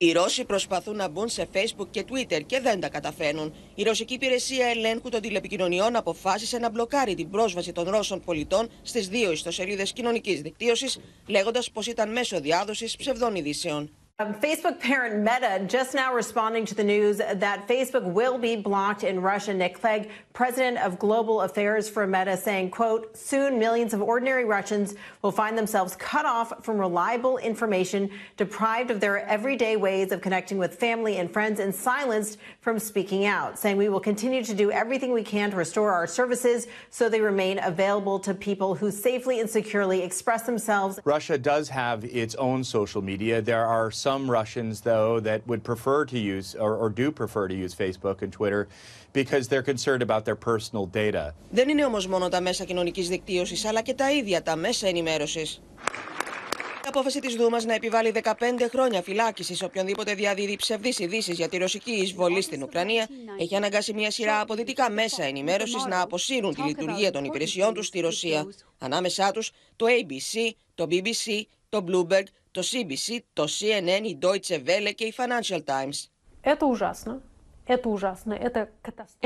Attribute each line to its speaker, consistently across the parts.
Speaker 1: Οι Ρώσοι προσπαθούν να μπουν σε Facebook και Twitter και δεν τα καταφέρνουν. Η Ρωσική Υπηρεσία Ελέγχου των Τηλεπικοινωνιών αποφάσισε να μπλοκάρει την πρόσβαση των Ρώσων πολιτών στις 2 ιστοσελίδες κοινωνικής δικτύωσης, λέγοντας πως ήταν μέσω διάδοσης ψευδών ειδήσεων.
Speaker 2: Facebook parent Meta just now responding to the news that Facebook will be blocked in Russia. Nick Clegg, president of global affairs for Meta, saying, quote, soon millions of ordinary Russians will find themselves cut off from reliable information, deprived of their everyday ways of connecting with family and friends, and silenced from speaking out, saying we will continue to do everything we can to restore our services so they remain available to people who safely and securely express themselves.
Speaker 3: Russia does have its own social media. There are some Russians, though, that would prefer to use or do prefer to use Facebook and Twitter because they're concerned about their personal data.
Speaker 1: Δεν είναι όμως μόνο τα μέσα κοινωνικής δικτύωσης, αλλά και τα ίδια τα μέσα ενημέρωσης. Η απόφαση της Δούμας να επιβάλλει 15 χρόνια φυλάκισης σε οποιονδήποτε διαδίδει ψευδείς ειδήσεις για τη ρωσική εισβολή στην Ουκρανία έχει αναγκάσει μια σειρά από δυτικά μέσα ενημέρωσης να αποσύρουν τη λειτουργία των υπηρεσιών τους στη Ρωσία. Ανάμεσά τους το ABC, το BBC, το Bloomberg, το CBC, το CNN, η Deutsche Welle και η Financial Times.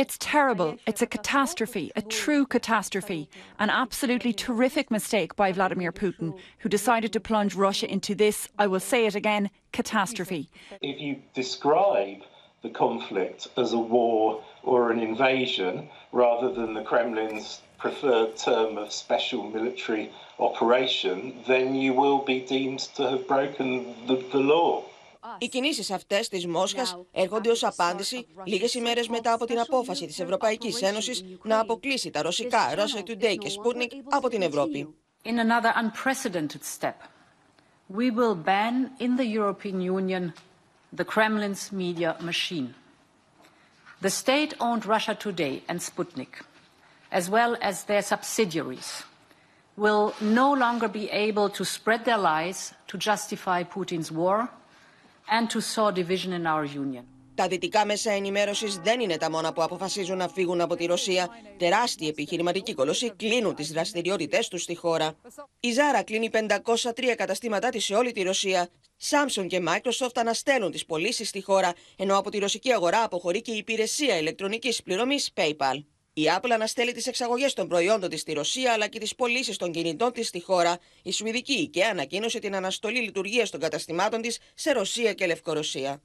Speaker 4: It's terrible. It's a catastrophe, a true catastrophe, an absolutely terrific mistake by Vladimir Putin, who decided to plunge Russia into this, I will say it again, catastrophe.
Speaker 5: If you describe the conflict as a war or an invasion, rather than the Kremlin's preferred term of special military operation, then you will be deemed to have broken the law.
Speaker 1: Οι κινήσεις αυτές της Μόσχας έρχονται ως απάντηση λίγες ημέρες μετά από την απόφαση της Ευρωπαϊκής Ένωσης να αποκλείσει τα ρωσικά Russia Today και Sputnik από την Ευρώπη.
Speaker 6: In another unprecedented step, we will ban in the European Union the Kremlin's media machine. The state-owned Russia Today and Sputnik, as well as their subsidiaries, will no longer be able to spread their lies to justify Putin's war and to sow division in our union.
Speaker 1: Τα δυτικά μέσα ενημέρωσης δεν είναι τα μόνα που αποφασίζουν να φύγουν από τη Ρωσία. Τεράστιοι επιχειρηματικοί κολοσσοί κλείνουν τις δραστηριότητές τους στη χώρα. Η Zara κλείνει 503 καταστήματά της σε όλη τη Ρωσία. Samsung και Microsoft αναστέλουν τις πωλήσεις στη χώρα, ενώ από τη ρωσική αγορά αποχωρεί και η υπηρεσία ηλεκτρονικής πληρωμής PayPal. Η Apple αναστέλει τις εξαγωγές των προϊόντων της στη Ρωσία, αλλά και τις πωλήσεις των κινητών της στη χώρα. Η σουηδική IKEA ανακοίνωσε την αναστολή λειτουργίας των καταστημάτων της σε Ρωσία και Λευκορωσία.